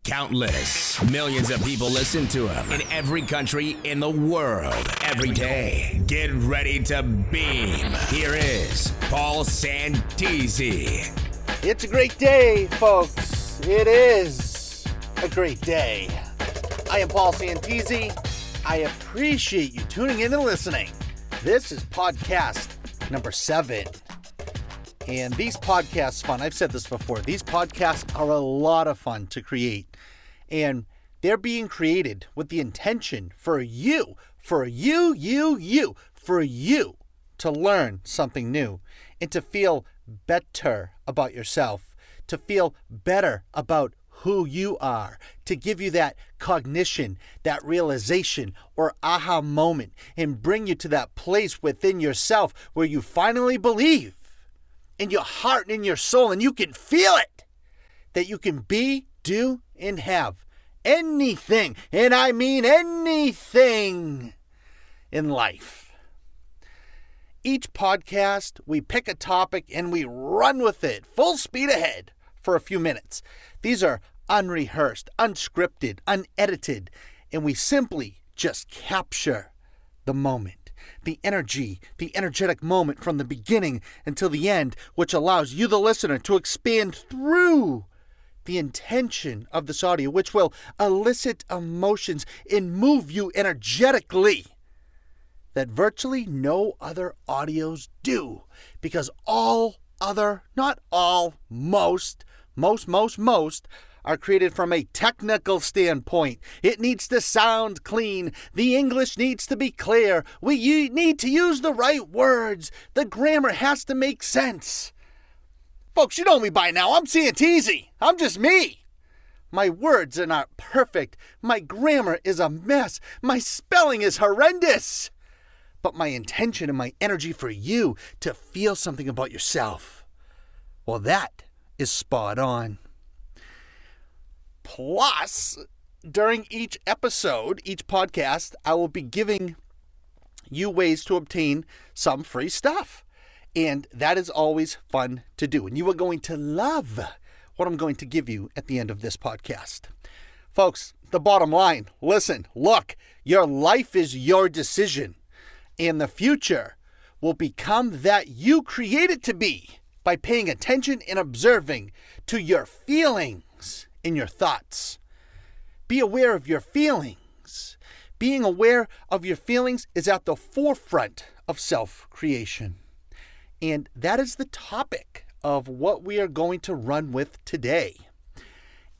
Countless millions of people listen to him in every country in the world every day. Get ready to beam. Here is Paul Santisi. It's a great day, folks. It is a great day. I am Paul Santisi. I appreciate you tuning in and listening. This is podcast number 7. And these podcasts fun. I've said this before. These podcasts are a lot of fun to create. And they're being created with the intention for you to learn something new and to feel better about yourself, to feel better about who you are, to give you that cognition, that realization or aha moment and bring you to that place within yourself where you finally believe in your heart and in your soul, and you can feel it, that you can be, do, and have anything, and I mean anything in life. Each podcast, we pick a topic and we run with it, full speed ahead for a few minutes. These are unrehearsed, unscripted, unedited, and we simply just capture the moment. The energy, the energetic moment from the beginning until the end, which allows you, the listener, to expand through the intention of this audio, which will elicit emotions and move you energetically that virtually no other audios do. Because all other, not all, most are created from a technical standpoint. It needs to sound clean. The English needs to be clear. We need to use the right words. The grammar has to make sense. Folks, you know me by now. I'm Santisi. I'm just me. My words are not perfect. My grammar is a mess. My spelling is horrendous. But my intention and my energy for you to feel something about yourself, well, that is spot on. Plus, during each episode, each podcast, I will be giving you ways to obtain some free stuff. And that is always fun to do. And you are going to love what I'm going to give you at the end of this podcast. Folks, the bottom line, listen, look, your life is your decision. And the future will become that you create it to be by paying attention and observing to your feelings in your thoughts. Be aware of your feelings. Being aware of your feelings is at the forefront of self-creation. And that is the topic of what we are going to run with today.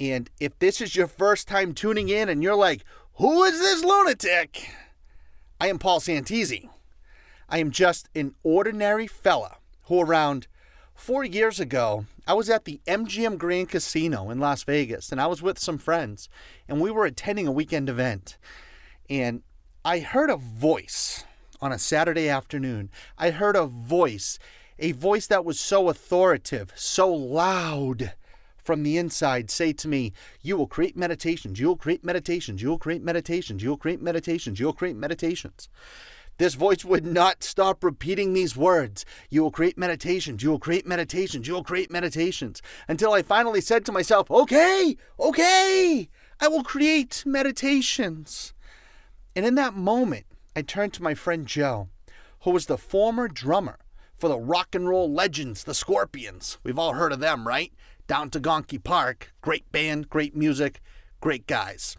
And if this is your first time tuning in and you're like, who is this lunatic? I am Paul Santisi. I am just an ordinary fella who around 4 years ago, I was at the MGM Grand Casino in Las Vegas, and I was with some friends, and we were attending a weekend event. And I heard a voice on a Saturday afternoon. I heard a voice that was so authoritative, so loud from the inside say to me, you will create meditations, you will create meditations, you will create meditations, you will create meditations, you will create meditations. This voice would not stop repeating these words. You will create meditations. You will create meditations. You will create meditations. Until I finally said to myself, okay, I will create meditations. And in that moment, I turned to my friend Joe, who was the former drummer for the rock and roll legends, the Scorpions. We've all heard of them, right? Down to Gonky Park. Great band, great music, great guys.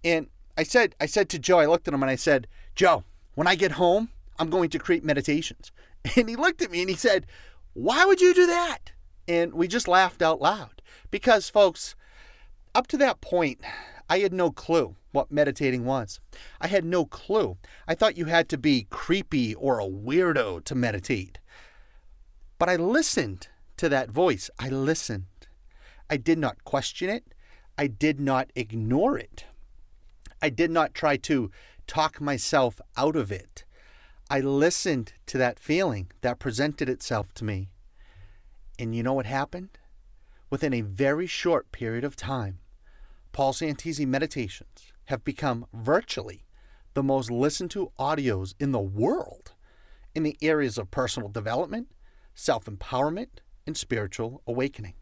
And I said to Joe, I looked at him and I said, Joe, when I get home, I'm going to create meditations. And he looked at me and he said, why would you do that? And we just laughed out loud. Because, folks, up to that point, I had no clue what meditating was. I had no clue. I thought you had to be creepy or a weirdo to meditate. But I listened to that voice. I listened. I did not question it. I did not ignore it. I did not try to talk myself out of it. I listened to that feeling that presented itself to me. And you know what happened? Within a very short period of time, Paul Santisi meditations have become virtually the most listened to audios in the world in the areas of personal development, self-empowerment, and spiritual awakening.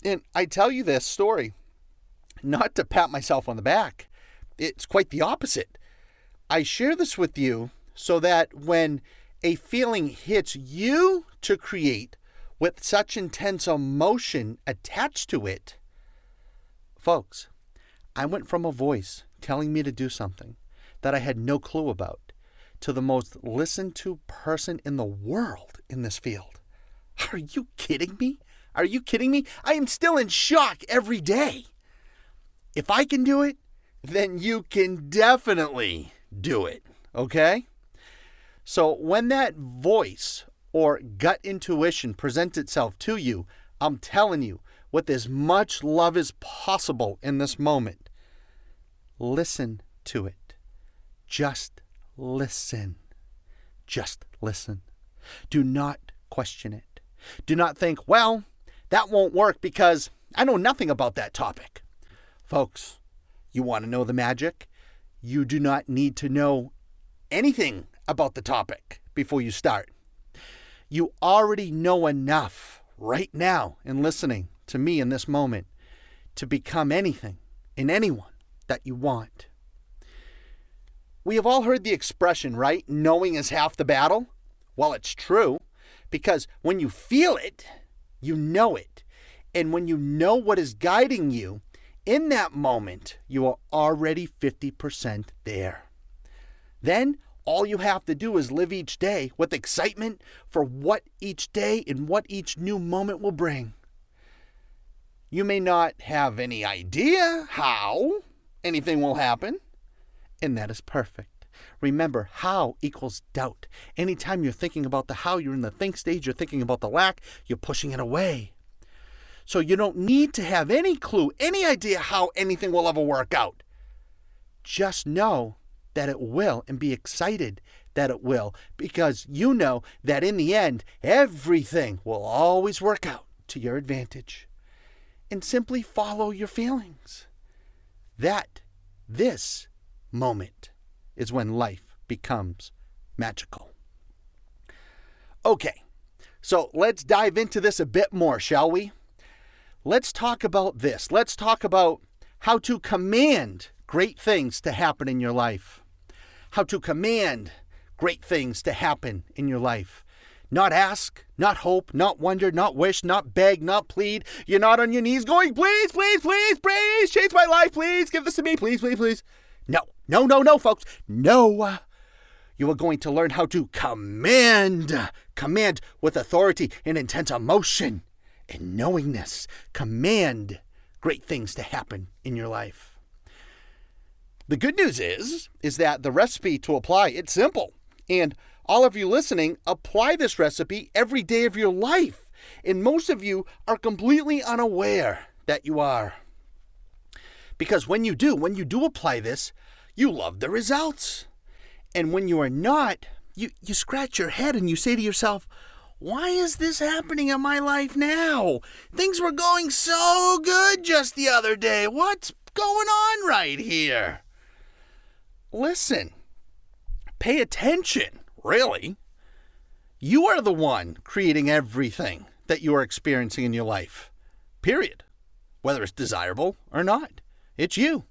And I tell you this story not to pat myself on the back. It's quite the opposite. I share this with you so that when a feeling hits you to create with such intense emotion attached to it, folks, I went from a voice telling me to do something that I had no clue about to the most listened to person in the world in this field. Are you kidding me? Are you kidding me? I am still in shock every day. If I can do it, then you can definitely do it, okay? So when that voice or gut intuition presents itself to you, I'm telling you, with as much love as possible in this moment, listen to it. Just listen. Just listen. Do not question it. Do not think, well, that won't work because I know nothing about that topic. Folks, you want to know the magic? You do not need to know anything about the topic before you start. You already know enough right now in listening to me in this moment to become anything and anyone that you want. We have all heard the expression, right? Knowing is half the battle. Well, it's true, because when you feel it, you know it. And when you know what is guiding you, in that moment, you are already 50% there. Then, all you have to do is live each day with excitement for what each day and what each new moment will bring. You may not have any idea how anything will happen, and that is perfect. Remember, how equals doubt. Anytime you're thinking about the how, you're in the think stage, you're thinking about the lack, you're pushing it away. So you don't need to have any clue, any idea how anything will ever work out. Just know that it will and be excited that it will, because you know that in the end, everything will always work out to your advantage. And simply follow your feelings. This moment is when life becomes magical. Okay, so let's dive into this a bit more, shall we? Let's talk about this. Let's talk about how to command great things to happen in your life. How to command great things to happen in your life. Not ask, not hope, not wonder, not wish, not beg, not plead. You're not on your knees going, please, please, please, please, change my life, please, give this to me, please, please, please. No, folks, no. You are going to learn how to command with authority and intense emotion and knowingness. Command great things to happen in your life. The good news is that the recipe to apply, it's simple. And all of you listening, apply this recipe every day of your life. And most of you are completely unaware that you are. Because when you do apply this, you love the results. And when you are not, you scratch your head and you say to yourself, why is this happening in my life now? Things were going so good just the other day. What's going on right here? Listen, pay attention, really. You are the one creating everything that you are experiencing in your life, period. Whether it's desirable or not, it's you.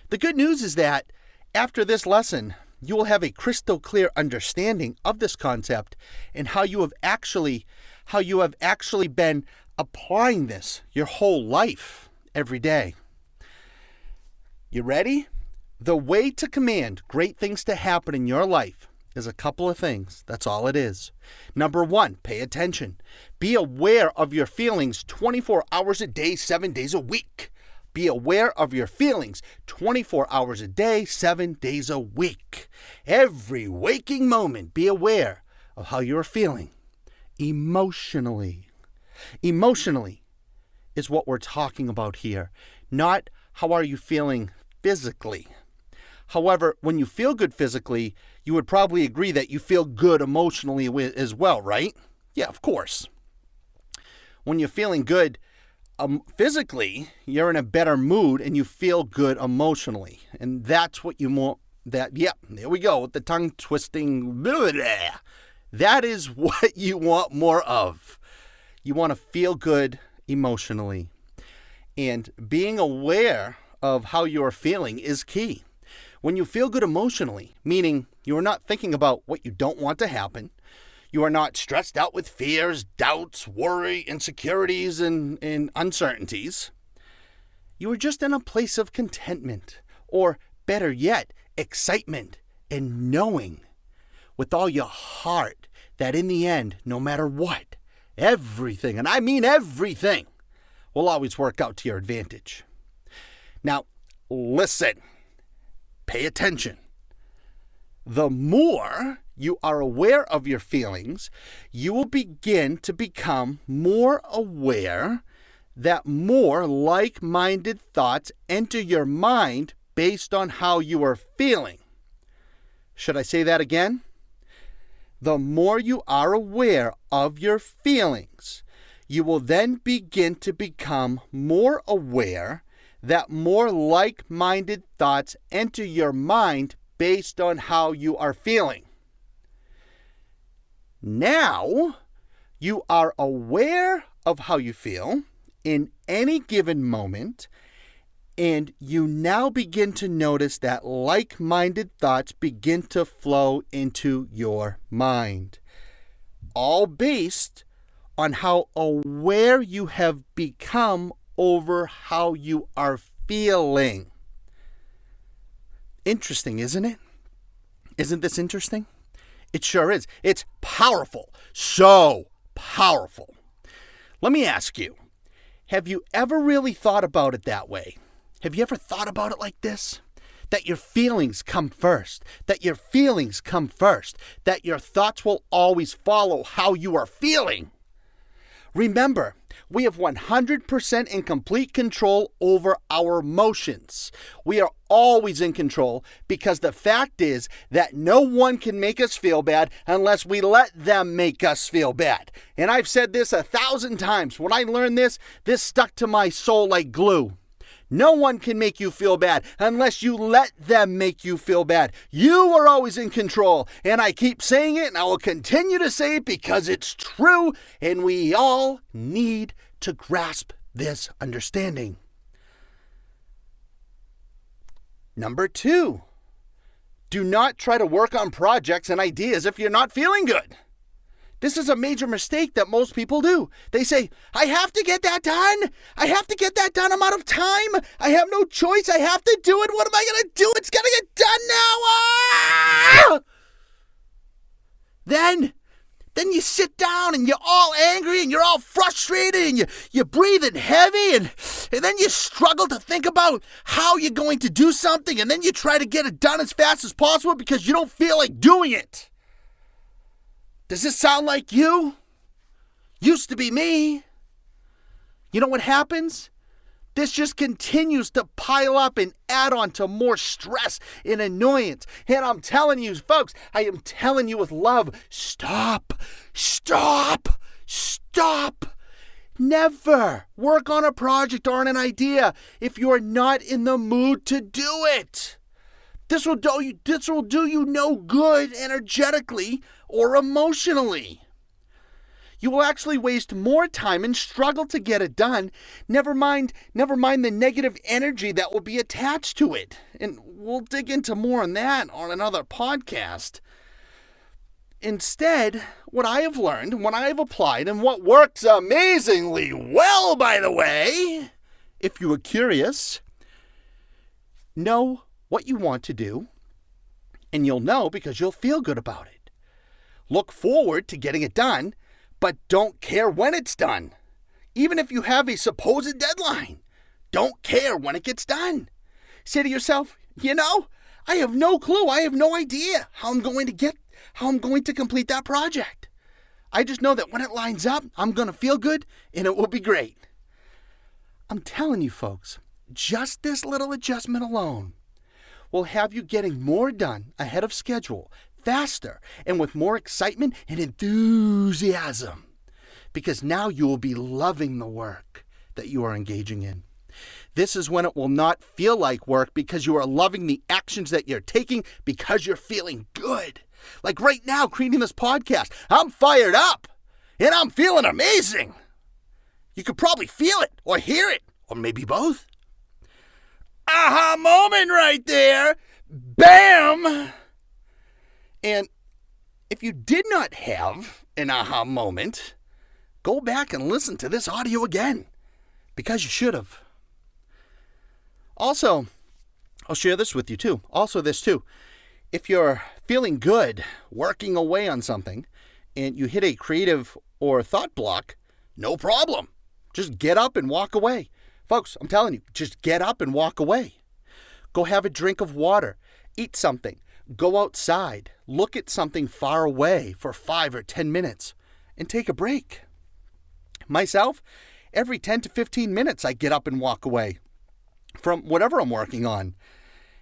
The good news is that after this lesson, you will have a crystal clear understanding of this concept and how you have actually been applying this your whole life every day. You ready? The way to command great things to happen in your life is a couple of things. That's all it is. Number 1, pay attention. Be aware of your feelings 24 hours a day, 7 days a week. Be aware of your feelings 24 hours a day, 7 days a week. Every waking moment, be aware of how you're feeling emotionally. Emotionally is what we're talking about here, not how are you feeling physically. However, when you feel good physically, you would probably agree that you feel good emotionally as well, right? Yeah, of course. When you're feeling good physically, you're in a better mood and you feel good emotionally. And that's what you want. There we go with the tongue twisting. That is what you want more of. You want to feel good emotionally. And being aware of how you're feeling is key. When you feel good emotionally, meaning you are not thinking about what you don't want to happen, you are not stressed out with fears, doubts, worry, insecurities, and uncertainties, you are just in a place of contentment, or better yet, excitement, and knowing with all your heart that in the end, no matter what, everything, and I mean everything, will always work out to your advantage. Now, listen. Pay attention. The more you are aware of your feelings, you will begin to become more aware that more like-minded thoughts enter your mind based on how you are feeling. Should I say that again? The more you are aware of your feelings, you will then begin to become more aware that more like-minded thoughts enter your mind based on how you are feeling. Now, you are aware of how you feel in any given moment, and you now begin to notice that like-minded thoughts begin to flow into your mind, all based on how aware you have become over how you are feeling. Interesting, isn't it? Isn't this interesting? It sure is. It's powerful. So powerful. Let me ask you, have you ever really thought about it that way? Have you ever thought about it like this? That your feelings come first. That your feelings come first. That your thoughts will always follow how you are feeling. Remember, we have 100% and complete control over our emotions. We are always in control because the fact is that no one can make us feel bad unless we let them make us feel bad. And I've said this 1,000 times. When I learned this stuck to my soul like glue. No one can make you feel bad unless you let them make you feel bad. You are always in control. And I keep saying it and I will continue to say it because it's true. And we all need to grasp this understanding. Number 2, do not try to work on projects and ideas if you're not feeling good. This is a major mistake that most people do. They say, I have to get that done. I have to get that done. I'm out of time. I have no choice. I have to do it. What am I going to do? It's going to get done now. Then you sit down and you're all angry and you're all frustrated and you're breathing heavy and then you struggle to think about how you're going to do something and then you try to get it done as fast as possible because you don't feel like doing it. Does this sound like you? Used to be me. You know what happens? This just continues to pile up and add on to more stress and annoyance. And I'm telling you, folks, I am telling you with love, stop. Never work on a project or on an idea if you are not in the mood to do it. This will do you no good energetically or emotionally. You will actually waste more time and struggle to get it done. Never mind the negative energy that will be attached to it. And we'll dig into more on that on another podcast. Instead, what I have learned, what I have applied, and what works amazingly well, by the way, if you are curious, know what you want to do, and you'll know because you'll feel good about it. Look forward to getting it done, but don't care when it's done. Even if you have a supposed deadline, don't care when it gets done. Say to yourself, I have no clue. I have no idea how I'm going to complete that project. I just know that when it lines up, I'm going to feel good and it will be great. I'm telling you, folks, just this little adjustment alone will have you getting more done ahead of schedule, faster, and with more excitement and enthusiasm. Because now you will be loving the work that you are engaging in. This is when it will not feel like work because you are loving the actions that you're taking because you're feeling good. Like right now, creating this podcast, I'm fired up and I'm feeling amazing. You could probably feel it or hear it Or maybe both. Aha moment right there. Bam! And if you did not have an aha moment, go back and listen to this audio again, because you should have. Also, I'll share this with you too. Also this too. If you're feeling good, working away on something, and you hit a creative or thought block, no problem. Just get up and walk away. Folks, I'm telling you, just get up and walk away. Go have a drink of water. Eat something. Go outside. Look at something far away for 5 or 10 minutes and take a break. Myself, every 10 to 15 minutes, I get up and walk away from whatever I'm working on.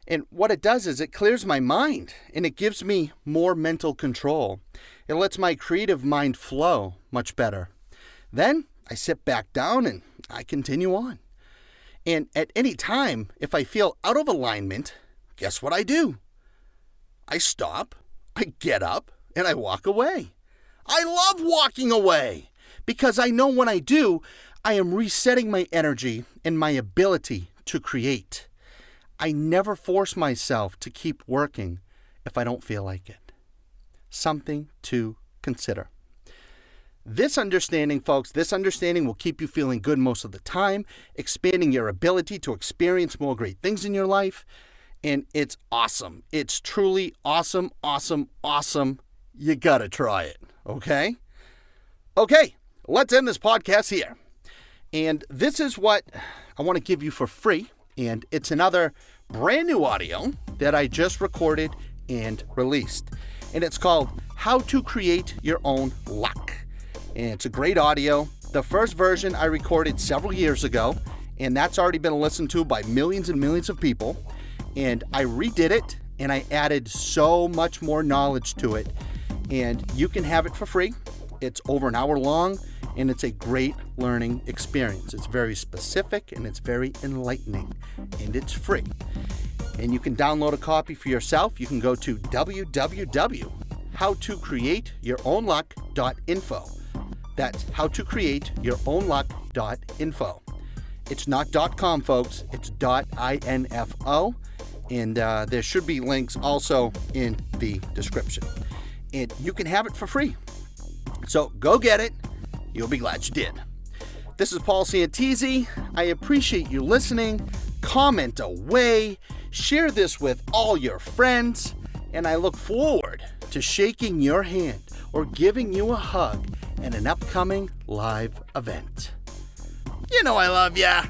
And what it does is it clears my mind and it gives me more mental control. It lets my creative mind flow much better. Then I sit back down and I continue on. And at any time, if I feel out of alignment, guess what I do? I stop, I get up, and I walk away. I love walking away because I know when I do, I am resetting my energy and my ability to create. I never force myself to keep working if I don't feel like it. Something to consider. This understanding, folks, will keep you feeling good most of the time, expanding your ability to experience more great things in your life. And it's awesome. It's truly awesome, awesome, awesome. You gotta try it, okay? Okay, let's end this podcast here. And this is what I want to give you for free. And it's another brand new audio that I just recorded and released. And it's called How to Create Your Own Luck. And it's a great audio. The first version I recorded several years ago, and that's already been listened to by millions and millions of people. And I redid it, and I added so much more knowledge to it. And you can have it for free. It's over an hour long, and it's a great learning experience. It's very specific, and it's very enlightening, and it's free. And you can download a copy for yourself. You can go to www.howtocreateyourownluck.info. That's howtocreateyourownluck.info. It's not .com, folks. It's .info. And there should be links also in the description. And you can have it for free. So go get it. You'll be glad you did. This is Paul Santisi. I appreciate you listening. Comment away. Share this with all your friends. And I look forward to shaking your hand or giving you a hug at an upcoming live event. You know I love ya.